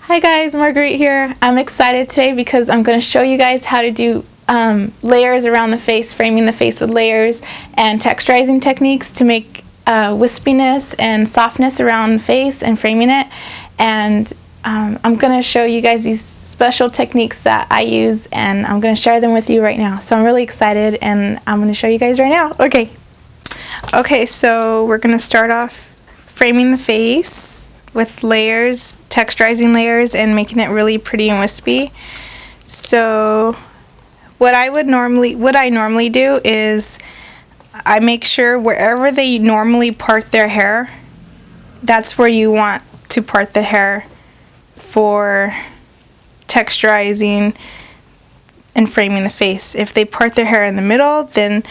Hi guys, Marguerite here. I'm excited today because I'm going to show you guys how to do layers around the face, framing the face with layers, and texturizing techniques to make wispiness and softness around the face and framing it. And I'm going to show you guys these special techniques that I use, and I'm going to share them with you right now. So I'm really excited, and I'm going to show you guys right now. Okay, so we're going to start off framing the face with layers, texturizing layers, and making it really pretty and wispy. So what I normally do is I make sure wherever they normally part their hair, that's where you want to part the hair for texturizing and framing the face. If they part their hair in the middle, then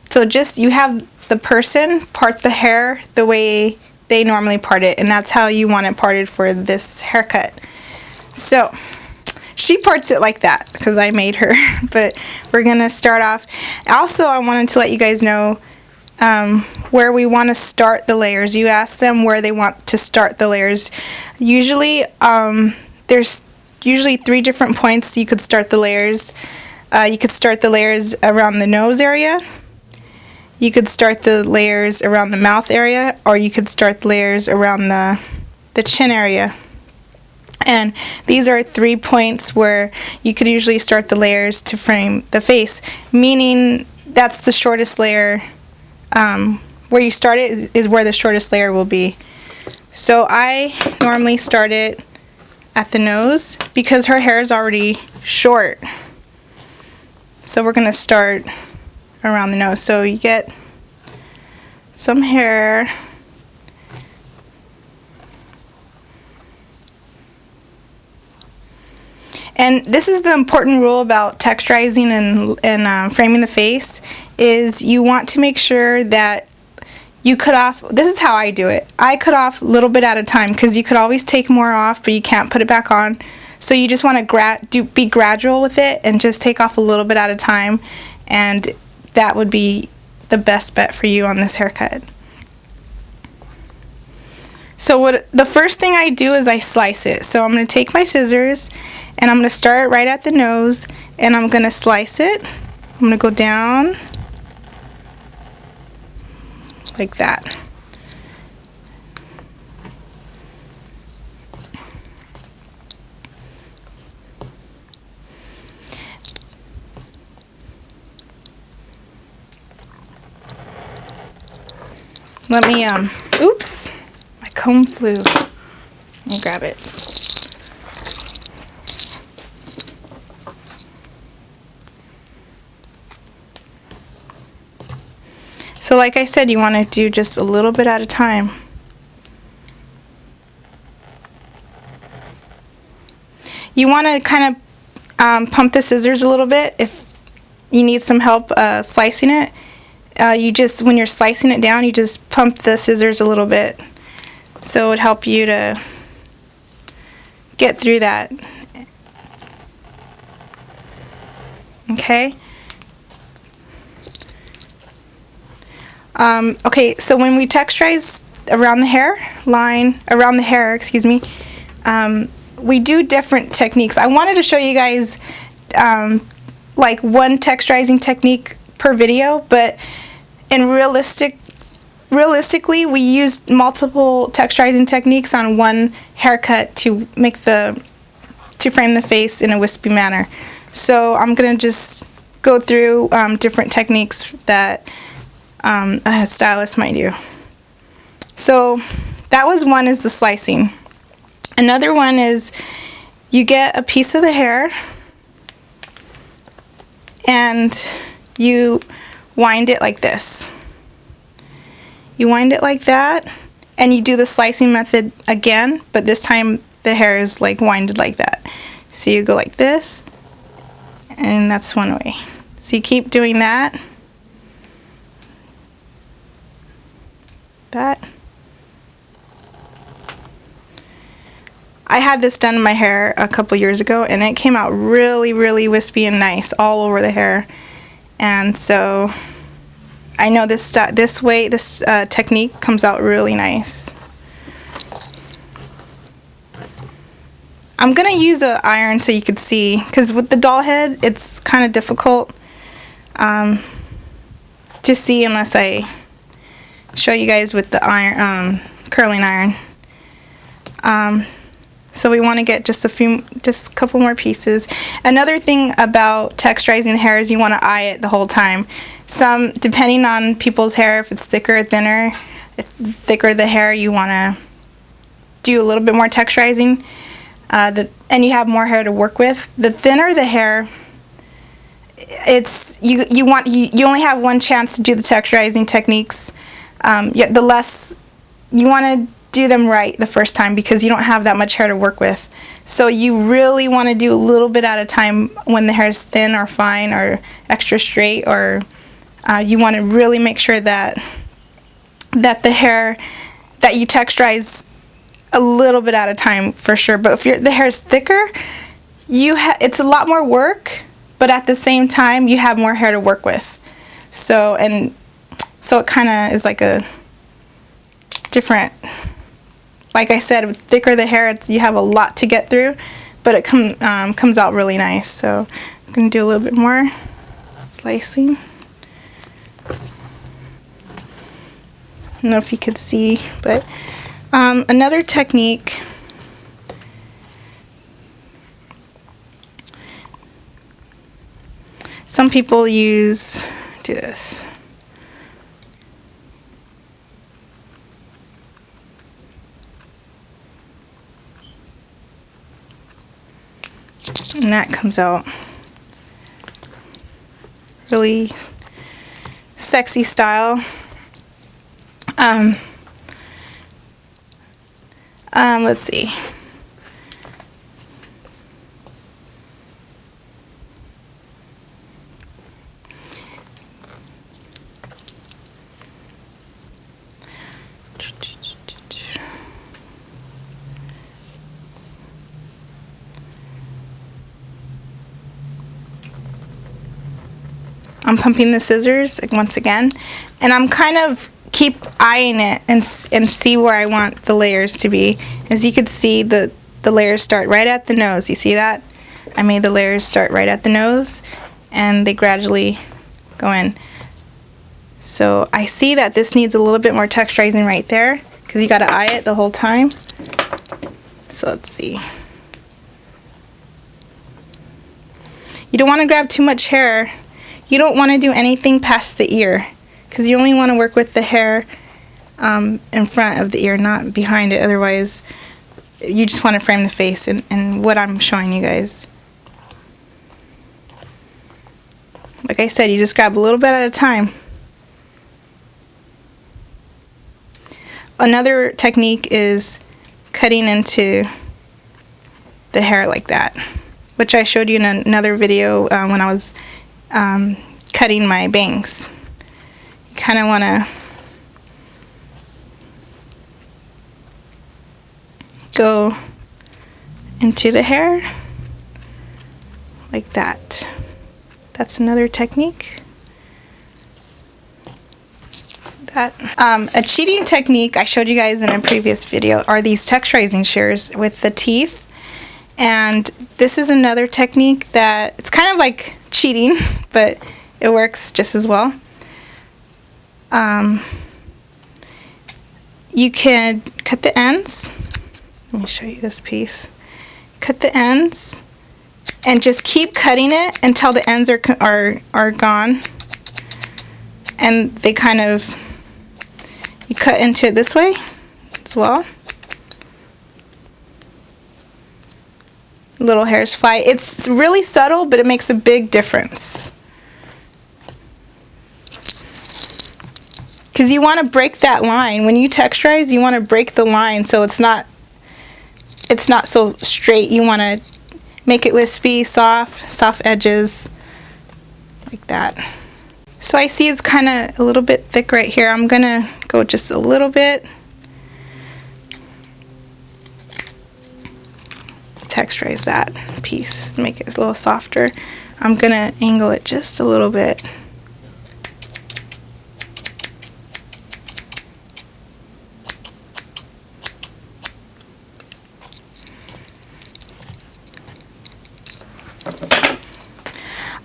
just you have the person part the hair the way they normally part it, and that's how you want it parted for this haircut. So she parts it like that because I made her. But we're gonna start off. Also, I wanted to let you guys know where we want to start the layers. You ask them where they want to start the layers. Usually there's usually 3 different points you could start the layers. You could start the layers around the nose area, you could start the layers around the mouth area, or you could start the layers around the chin area. And these are 3 points where you could usually start the layers to frame the face, meaning that's the shortest layer. Where you start it is where the shortest layer will be. So I normally start it at the nose because her hair is already short. So we're going to start around the nose. So you get some hair, and this is the important rule about texturizing and framing the face, is you want to make sure that you cut off. This is how I do it. I cut off a little bit at a time because you could always take more off, but you can't put it back on. So you just want to be gradual with it and just take off a little bit at a time, and that would be the best bet for you on this haircut. So the first thing I do is I slice it. So I'm going to take my scissors and I'm going to start right at the nose, and I'm going to slice it. I'm going to go down like that. Let me, oops, my comb flew. Let me grab it. So like I said, you want to do just a little bit at a time. You want to kind of pump the scissors a little bit if you need some help slicing it. When you're slicing it down, you just pump the scissors a little bit, so it would help you to get through that. Okay. Okay, so when we texturize around the hair, excuse me, we do different techniques. I wanted to show you guys like one texturizing technique per video, but realistically, we use multiple texturizing techniques on one haircut to frame the face in a wispy manner. So I'm gonna just go through different techniques that a stylist might do. So that was one, is the slicing. Another one is you get a piece of the hair and you wind it like this. You wind it like that, and you do the slicing method again, but this time the hair is like winded like that. So you go like this, and that's one way. So you keep doing that. I had this done in my hair a couple years ago, and it came out really, really wispy and nice all over the hair. And so I know this technique comes out really nice. I'm gonna use an iron so you could see, because with the doll head it's kind of difficult to see unless I show you guys with the iron, curling iron. So we want to get just a couple more pieces. Another thing about texturizing the hair is you want to eye it the whole time. Depending on people's hair, if it's thicker or thinner, thicker the hair, you want to do a little bit more texturizing, and you have more hair to work with. The thinner the hair, you only have one chance to do the texturizing techniques. Yet the less you want to do them right the first time, because you don't have that much hair to work with. So you really want to do a little bit at a time when the hair is thin or fine or extra straight, or you want to really make sure that the hair that you texturize a little bit at a time for sure. But if the hair is thicker, it's a lot more work, but at the same time you have more hair to work with. So it kind of is like a different. Like I said, with thicker the hair, you have a lot to get through, but it comes out really nice. So I'm going to do a little bit more slicing. I don't know if you could see, but another technique, some people do this. And that comes out really sexy style. Let's see. I'm pumping the scissors once again, and I'm kind of keep eyeing it and see where I want the layers to be. As you can see, the layers start right at the nose. You see that? I made the layers start right at the nose, and they gradually go in. So I see that this needs a little bit more texturizing right there, because you got to eye it the whole time. So let's see. You don't want to grab too much hair. You don't want to do anything past the ear, because you only want to work with the hair in front of the ear, not behind it. Otherwise, you just want to frame the face and what I'm showing you guys. Like I said, you just grab a little bit at a time. Another technique is cutting into the hair like that, which I showed you in another video when I was cutting my bangs. You kind of want to go into the hair like that. That's another technique. A cheating technique I showed you guys in a previous video are these texturizing shears with the teeth. And this is another technique that it's kind of like cheating, but it works just as well. You can cut the ends. Let me show you this piece. Cut the ends and just keep cutting it until the ends are gone. And they kind of, you cut into it this way as well. Little hairs fly. It's really subtle, but it makes a big difference. Because you want to break that line. When you texturize, you want to break the line so it's not so straight. You want to make it wispy, soft edges, like that. So I see it's kind of a little bit thick right here. I'm going to go just a little bit. Texturize that piece, make it a little softer. I'm going to angle it just a little bit.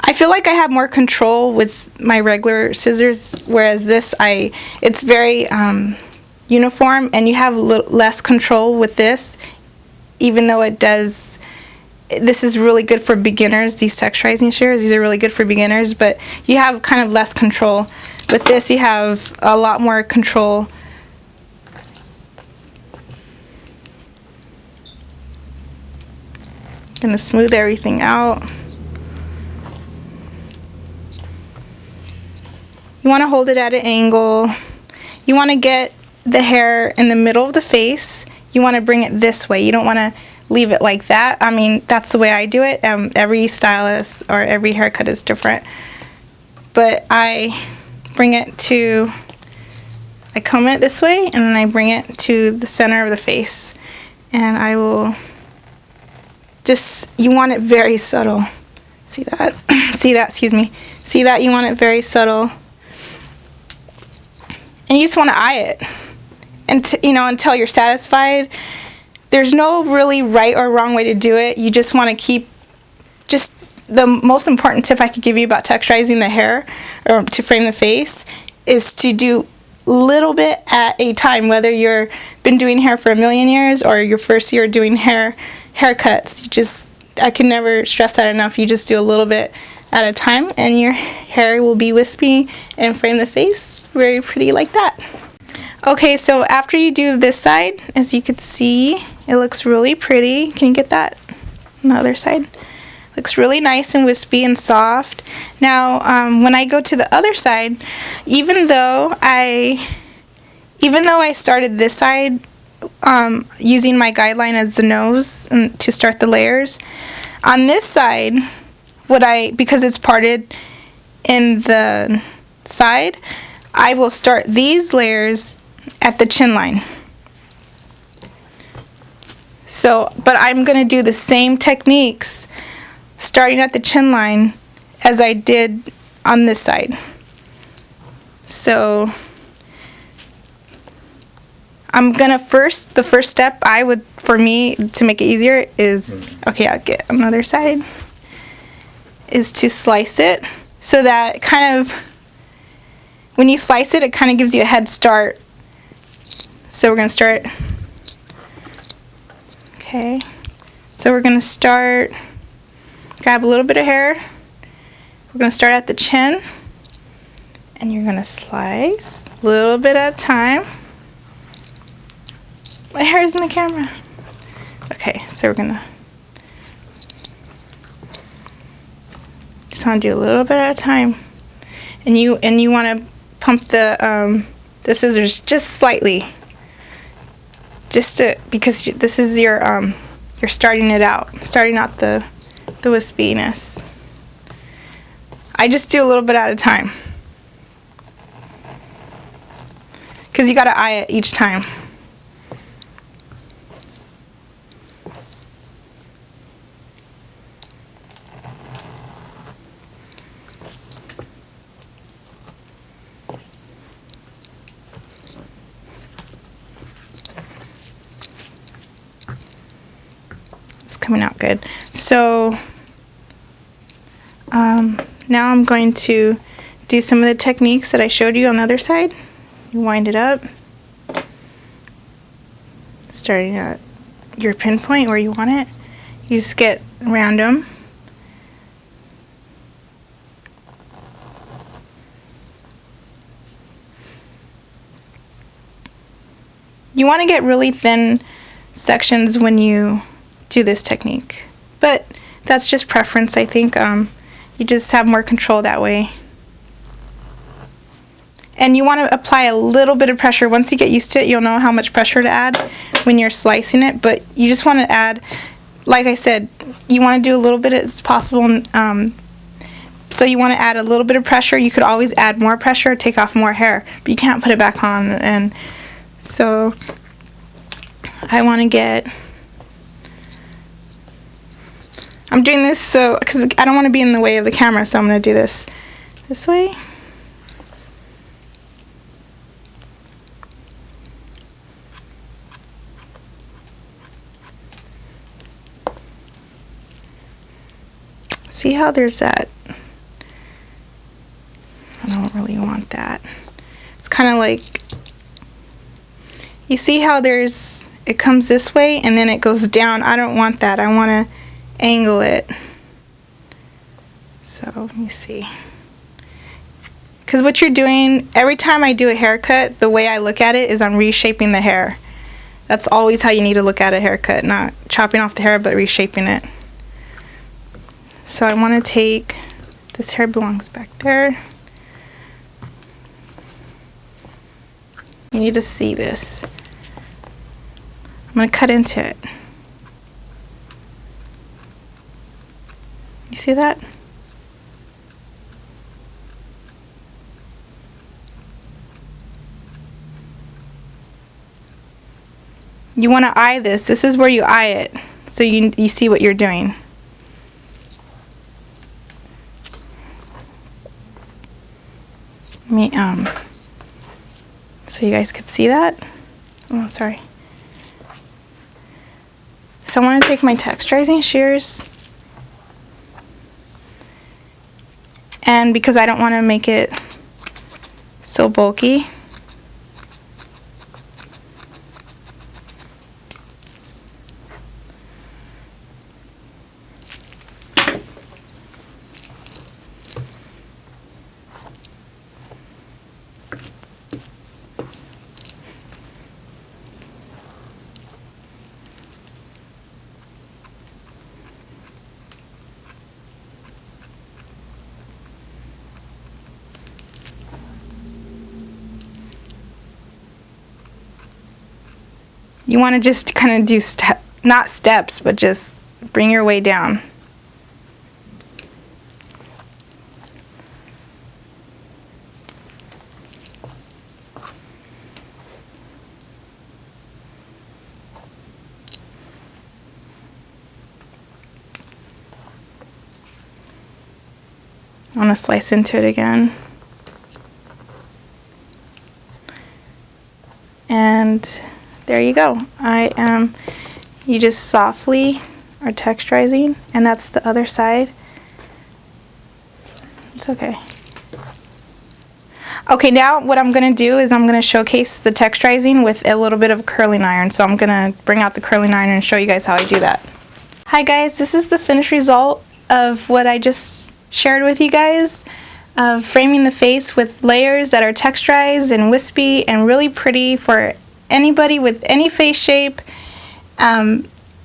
I feel like I have more control with my regular scissors, whereas this, it's very uniform, and you have less control with this, even though it does. This is really good for beginners, these texturizing shears. These are really good for beginners, but you have kind of less control. With this, you have a lot more control. Gonna smooth everything out. You want to hold it at an angle. You want to get the hair in the middle of the face. You want to bring it this way. You don't want to leave it like that. I mean, that's the way I do it. Every stylist or every haircut is different. But I bring it to, I comb it this way, and then I bring it to the center of the face. And I will just, you want it very subtle. See that? See that, excuse me. See that? You want it very subtle. And you just want to eye it. And until you're satisfied. There's no really right or wrong way to do it. You just want to keep, just the most important tip I could give you about texturizing the hair or to frame the face is to do little bit at a time, whether you've been doing hair for a million years or your first year doing haircuts. I can never stress that enough. You just do a little bit at a time and your hair will be wispy and frame the face very pretty like that. Okay, so after you do this side, as you can see, it looks really pretty. Can you get that on the other side? Looks really nice and wispy and soft. Now, when I go to the other side, even though I started this side using my guideline as the nose and to start the layers, on this side, because it's parted in the side, I will start these layers at the chin line. So, but I'm going to do the same techniques starting at the chin line as I did on this side. So I'm going to the first step for me to make it easier is, okay, I'll get another side, is to slice it so that kind of, when you slice it, it kind of gives you a head start. So we're going to start, okay, so we're going to start, grab a little bit of hair, we're going to start at the chin, and you're going to slice a little bit at a time. My hair is in the camera. Okay, so we're going to, just want to do a little bit at a time, and you want to pump the scissors just slightly. Because this is you're starting out the wispiness. I just do a little bit at a time, because you got to eye it each time. It's coming out good. So now I'm going to do some of the techniques that I showed you on the other side. You wind it up, starting at your pinpoint where you want it. You just get random. You want to get really thin sections when you do this technique, but that's just preference. I think you just have more control that way. And you want to apply a little bit of pressure. Once you get used to it, you'll know how much pressure to add when you're slicing it, but you just want to add, like I said, you want to do a little bit as possible. So you want to add a little bit of pressure. You could always add more pressure, take off more hair, but you can't put it back on. And so I want to get, I'm doing this so, because I don't want to be in the way of the camera, so I'm going to do this way. See how there's that really want that. It's kind of like, you see how it comes this way and then it goes down. I don't want that. I want to angle it. So let me see. Because what you're doing, every time I do a haircut, the way I look at it is I'm reshaping the hair. That's always how you need to look at a haircut, not chopping off the hair, but reshaping it. So I want to take, this hair belongs back there. You need to see this. I'm going to cut into it. You see that? You want to eye this. This is where you eye it, so you see what you're doing. So you guys could see that. Oh, sorry. So I want to take my texturizing shears, and because I don't want to make it so bulky, you want to just kind of do not steps, but just bring your way down. I want to slice into it again. And there you go. You just softly are texturizing, and that's the other side. It's okay. Okay, now what I'm going to do is I'm going to showcase the texturizing with a little bit of a curling iron. So I'm going to bring out the curling iron and show you guys how I do that. Hi guys, this is the finished result of what I just shared with you guys, of framing the face with layers that are texturized and wispy and really pretty for anybody with any face shape,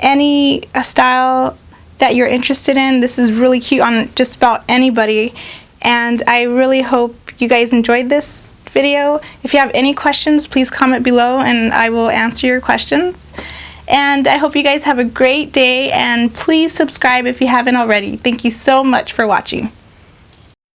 any style that you're interested in. This is really cute on just about anybody, and I really hope you guys enjoyed this video. If you have any questions, please comment below and I will answer your questions. And I hope you guys have a great day, and please subscribe if you haven't already. Thank you so much for watching.